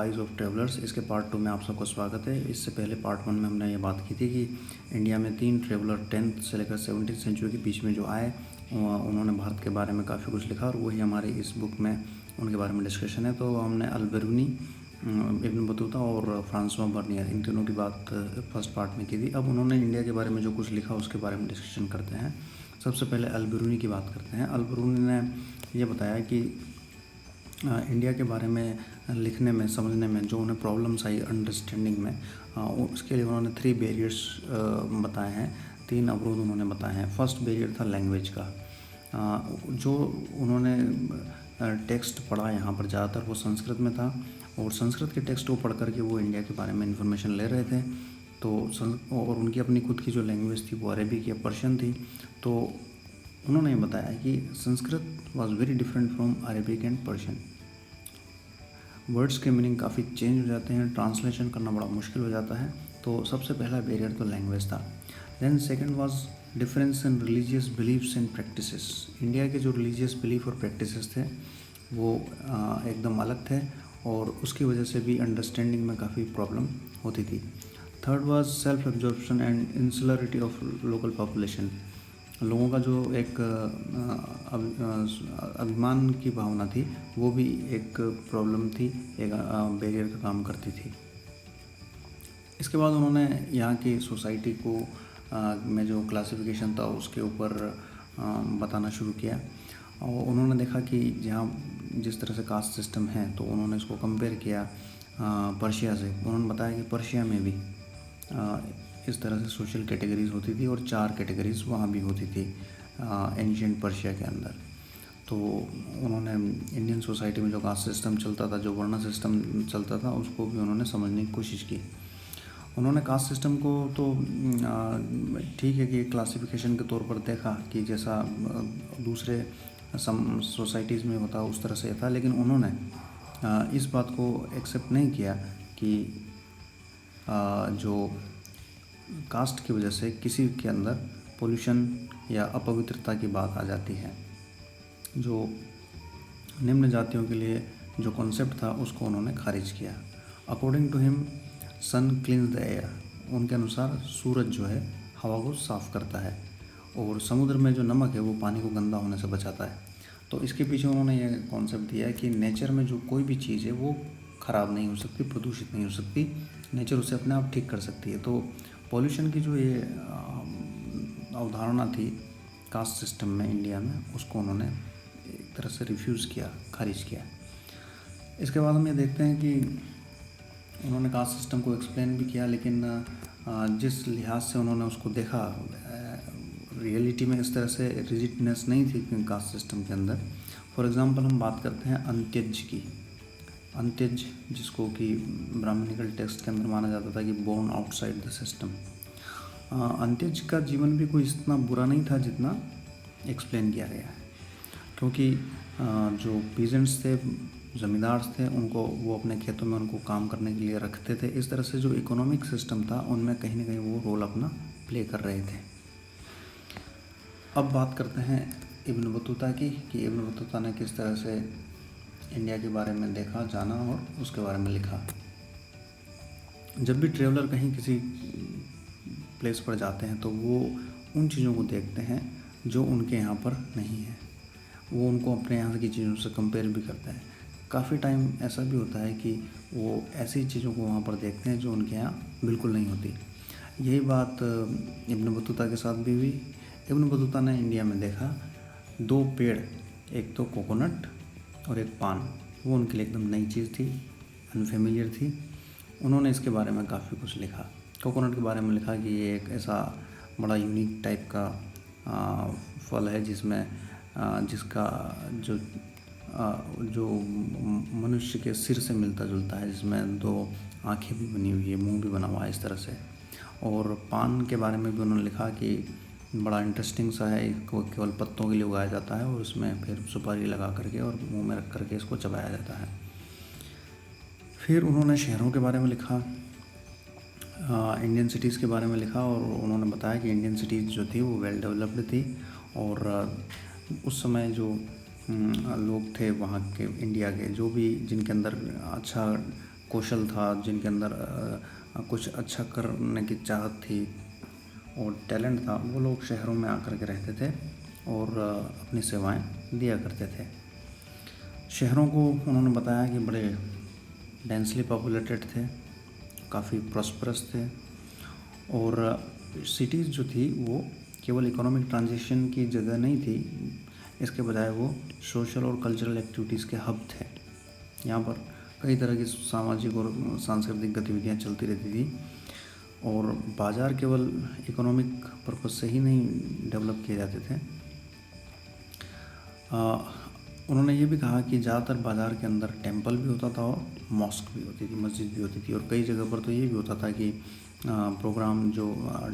Eyes of travellers, इसके part 2 में आप सबको स्वागत है। इससे पहले पार्ट 1 में हमने ये बात की थी कि इंडिया में 3 ट्रेवलर 10th से लेकर 17th सेंचुरी के बीच में जो आए, उन्होंने भारत के बारे में काफ़ी कुछ लिखा और वही हमारी इस बुक में उनके बारे में डिस्कशन है। तो हमने अल-बिरूनी, इब्न बतूता और फ्रांसवा बर्नियर, इन तीनों की बात फर्स्ट पार्ट में की थी। अब उन्होंने इंडिया के बारे में जो कुछ लिखा उसके बारे में डिस्कशन करते हैं। सबसे पहले अल-बिरूनी की बात करते हैं। अल-बिरूनी ने ये बताया कि इंडिया के बारे में लिखने में, समझने में जो उन्हें प्रॉब्लम्स आई अंडरस्टैंडिंग में, उसके लिए उन्होंने 3 बैरियर्स बताए हैं, 3 अवरोध उन्होंने बताए हैं। फर्स्ट बैरियर था लैंग्वेज का। जो उन्होंने टेक्स्ट पढ़ा यहाँ पर ज़्यादातर वो संस्कृत में था और संस्कृत के टेक्स्ट को पढ़ करके वो इंडिया के बारे में इन्फॉर्मेशन ले रहे थे। तो और उनकी अपनी खुद की जो लैंग्वेज थी वो अरेबिक या पर्शियन थी। तो उन्होंने बताया कि Sanskrit was very different from Arabic and Persian. Words के मीनिंग काफ़ी चेंज हो जाते हैं, ट्रांसलेशन करना बड़ा मुश्किल हो जाता है। तो सबसे पहला बैरियर तो लैंग्वेज था। Then second was difference in religious beliefs and practices. India के जो रिलीजियस बिलीफ और प्रैक्टिसेस थे वो एकदम अलग थे और उसकी वजह से भी अंडरस्टैंडिंग में काफ़ी प्रॉब्लम होती थी। Third was self absorption and insularity of local population. लोगों का जो एक अभिमान की भावना थी वो भी एक प्रॉब्लम थी, एक बैरियर का काम करती थी। इसके बाद उन्होंने यहाँ की सोसाइटी को में जो क्लासिफिकेशन था उसके ऊपर बताना शुरू किया और उन्होंने देखा कि जहाँ जिस तरह से कास्ट सिस्टम है तो उन्होंने इसको कंपेयर किया पर्शिया से। उन्होंने बताया कि पर्शिया में भी इस तरह से सोशल कैटेगरीज होती थी और 4 कैटेगरीज वहाँ भी होती थी एंशिएंट पर्शिया के अंदर। तो उन्होंने इंडियन सोसाइटी में जो कास्ट सिस्टम चलता था, जो वर्ण सिस्टम चलता था, उसको भी उन्होंने समझने की कोशिश की। उन्होंने कास्ट सिस्टम को तो ठीक है कि क्लासिफिकेशन के तौर पर देखा कि जैसा दूसरे सोसाइटीज़ में होता उस तरह से था, लेकिन उन्होंने इस बात को एक्सेप्ट नहीं किया कि जो कास्ट की वजह से किसी के अंदर पोल्यूशन या अपवित्रता की बात आ जाती है। जो निम्न जातियों के लिए जो कॉन्सेप्ट था उसको उन्होंने खारिज किया। According to him sun cleans the air. उनके अनुसार सूरज जो है हवा को साफ़ करता है और समुद्र में जो नमक है वो पानी को गंदा होने से बचाता है। तो इसके पीछे उन्होंने ये कॉन्सेप्ट दिया है कि नेचर में जो कोई भी चीज़ है वो ख़राब नहीं हो सकती, प्रदूषित नहीं हो सकती, नेचर उसे अपने आप ठीक कर सकती है। तो पॉल्यूशन की जो ये अवधारणा थी कास्ट सिस्टम में इंडिया में, उसको उन्होंने एक तरह से रिफ्यूज़ किया, खारिज किया। इसके बाद हम ये देखते हैं कि उन्होंने कास्ट सिस्टम को एक्सप्लेन भी किया, लेकिन जिस लिहाज से उन्होंने उसको देखा, रियलिटी में इस तरह से रिजिडनेस नहीं थी कास्ट सिस्टम के अंदर। फॉर एग्ज़ाम्पल हम बात करते हैं अंत्यज की। अंत्यज जिसको कि ब्राह्मणिकल टेक्स्ट के अंदर माना जाता था कि बोर्न आउटसाइड द सिस्टम। अंत्यज का जीवन भी कोई इतना बुरा नहीं था जितना एक्सप्लेन किया गया है, क्योंकि जो पीजेंट्स थे, ज़मींदार थे, उनको वो अपने खेतों में उनको काम करने के लिए रखते थे। इस तरह से जो इकोनॉमिक सिस्टम था उनमें कहीं ना कहीं वो रोल अपना प्ले कर रहे थे। अब बात करते हैं इब्न बतूता की कि इब्न बतूता ने किस तरह से इंडिया के बारे में देखा, जाना और उसके बारे में लिखा। जब भी ट्रेवलर कहीं किसी प्लेस पर जाते हैं तो वो उन चीज़ों को देखते हैं जो उनके यहाँ पर नहीं है। वो उनको अपने यहाँ की चीज़ों से कंपेयर भी करते हैं। काफ़ी टाइम ऐसा भी होता है कि वो ऐसी चीज़ों को वहाँ पर देखते हैं जो उनके यहाँ बिल्कुल नहीं होती। यही बात इब्न बतूता के साथ भी हुई। इब्न बतूता ने इंडिया में देखा 2 पेड़, एक तो कोकोनट और एक पान। वो उनके लिए एकदम नई चीज़ थी, अनफेमिलियर थी। उन्होंने इसके बारे में काफ़ी कुछ लिखा। कोकोनट के बारे में लिखा कि ये एक ऐसा बड़ा यूनिक टाइप का फल है जिसमें जिसका जो मनुष्य के सिर से मिलता जुलता है, जिसमें 2 आँखें भी बनी हुई है, मुंह भी बना हुआ है इस तरह से। और पान के बारे में भी उन्होंने लिखा कि बड़ा इंटरेस्टिंग सा है, इसको केवल पत्तों के लिए उगाया जाता है और उसमें फिर सुपारी लगा करके और मुंह में रख करके इसको चबाया जाता है। फिर उन्होंने शहरों के बारे में लिखा, इंडियन सिटीज़ के बारे में लिखा और उन्होंने बताया कि इंडियन सिटीज़ जो थी वो वेल डेवलप्ड थी और उस समय जो लोग थे वहाँ के, इंडिया के, जो भी जिनके अंदर अच्छा कौशल था, जिनके अंदर कुछ अच्छा करने की चाहत थी और टैलेंट था, वो लोग शहरों में आकर के रहते थे और अपनी सेवाएं दिया करते थे। शहरों को उन्होंने बताया कि बड़े डेंसली पॉपुलेटेड थे, काफ़ी प्रॉस्परस थे और सिटीज़ जो थी वो केवल इकोनॉमिक ट्रांजिशन की जगह नहीं थी, इसके बजाय वो सोशल और कल्चरल एक्टिविटीज़ के हब थे। यहाँ पर कई तरह की सामाजिक और सांस्कृतिक गतिविधियाँ चलती रहती थी और बाज़ार केवल इकोनॉमिक पर्पस से ही नहीं डेवलप किए जाते थे। उन्होंने ये भी कहा कि ज़्यादातर बाज़ार के अंदर टेंपल भी होता था और मॉस्क भी होती थी, मस्जिद भी होती थी और कई जगह पर तो ये भी होता था कि प्रोग्राम जो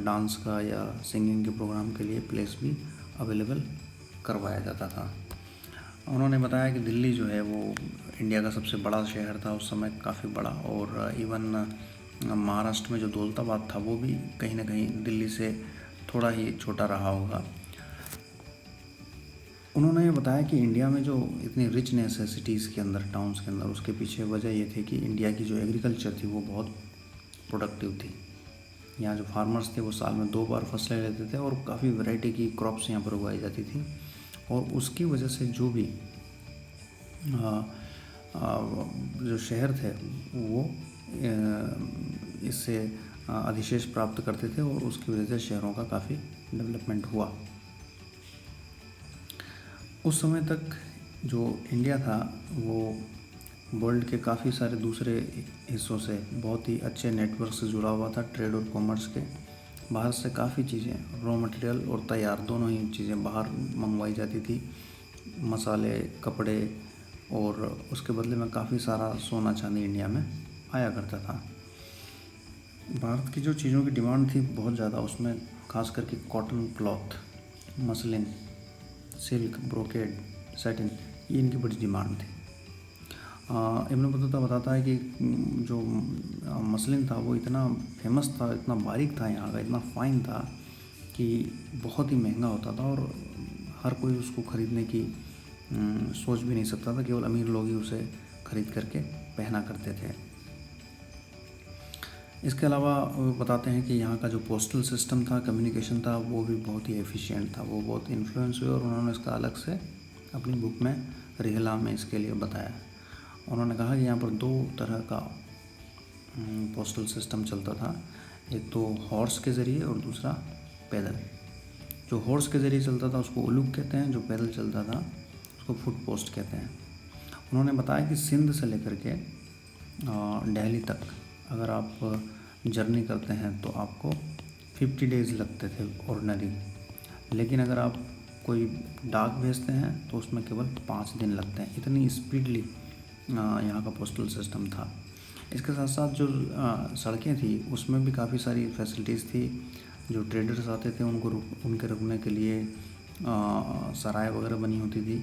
डांस का या सिंगिंग के प्रोग्राम के लिए प्लेस भी अवेलेबल करवाया जाता था। उन्होंने बताया कि दिल्ली जो है वो इंडिया का सबसे बड़ा शहर था उस समय, काफ़ी बड़ा, और इवन महाराष्ट्र में जो दौलताबाद था वो भी कहीं ना कहीं दिल्ली से थोड़ा ही छोटा रहा होगा। उन्होंने ये बताया कि इंडिया में जो इतनी रिचनेस है सिटीज़ के अंदर, टाउन्स के अंदर, उसके पीछे वजह ये थी कि इंडिया की जो एग्रीकल्चर थी वो बहुत प्रोडक्टिव थी। यहाँ जो फार्मर्स थे वो साल में 2 बार फसलें लेते थे और काफ़ी वैरायटी की क्रॉप्स यहाँ पर उगाई जाती थी और उसकी वजह से जो भी जो शहर थे वो इससे अधिशेष प्राप्त करते थे और उसकी वजह से शहरों का काफ़ी डेवलपमेंट हुआ। उस समय तक जो इंडिया था वो वर्ल्ड के काफ़ी सारे दूसरे हिस्सों से बहुत ही अच्छे नेटवर्क से जुड़ा हुआ था, ट्रेड और कॉमर्स के। बाहर से काफ़ी चीज़ें, रॉ मटेरियल और तैयार दोनों ही चीज़ें बाहर मंगवाई जाती थी, मसाले, कपड़े, और उसके बदले में काफ़ी सारा सोना चांदी इंडिया में आया करता था। भारत की जो चीज़ों की डिमांड थी बहुत ज़्यादा, उसमें खास करके cotton cloth, muslin, silk, brocade, satin, ये इनकी बड़ी डिमांड थी। इब्न बतूता बताता है कि जो मसलिन था वो इतना फेमस था, इतना बारीक था यहाँ का, इतना फ़ाइन था कि बहुत ही महंगा होता था और हर कोई उसको ख़रीदने की सोच भी नहीं सकता था, केवल अमीर लोग ही उसे ख़रीद करके पहना करते थे। इसके अलावा वो बताते हैं कि यहाँ का जो पोस्टल सिस्टम था, कम्युनिकेशन था, वो भी बहुत ही एफिशिएंट था, वो बहुत इन्फ्लुएंस हुए और उन्होंने इसका अलग से अपनी बुक में रिहला में इसके लिए बताया। उन्होंने कहा कि यहाँ पर 2 तरह का पोस्टल सिस्टम चलता था, एक तो हॉर्स के ज़रिए और दूसरा पैदल। जो हॉर्स के ज़रिए चलता था उसको उलूक कहते हैं, जो पैदल चलता था उसको फुट पोस्ट कहते हैं। उन्होंने बताया कि सिंध से लेकर के दिल्ली तक अगर आप जर्नी करते हैं तो आपको 50 डेज़ लगते थे ऑर्डिनरी, लेकिन अगर आप कोई डाक भेजते हैं तो उसमें केवल 5 दिन लगते हैं। इतनी स्पीडली यहाँ का पोस्टल सिस्टम था। इसके साथ साथ जो सड़कें थी उसमें भी काफ़ी सारी फैसिलिटीज़ थी। जो ट्रेडर्स आते थे उनके रुकने के लिए सराय वगैरह बनी होती थी,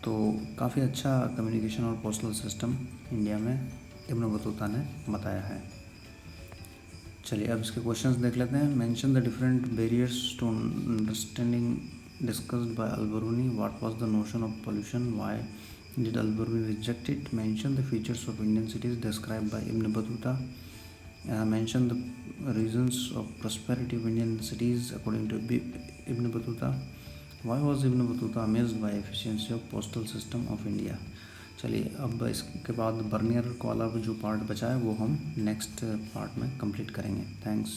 तो काफ़ी अच्छा कम्युनिकेशन और पोस्टल सिस्टम इंडिया में इब्न बतूता ने बताया है। चलिए अब इसके क्वेश्चंस देख लेते हैं। Mention the different barriers to understanding discussed by Al-Biruni. What was the notion of pollution? Why did Al-Biruni reject it? Mention the features of Indian cities described by Ibn Battuta. Mention the reasons of prosperity of Indian cities according to Ibn Battuta. Why was Ibn Battuta amazed by efficiency of postal system of India? चलिए अब इसके बाद Bernier वाला जो part बचा है वो हम नेक्स्ट पार्ट में कंप्लीट करेंगे। थैंक्स।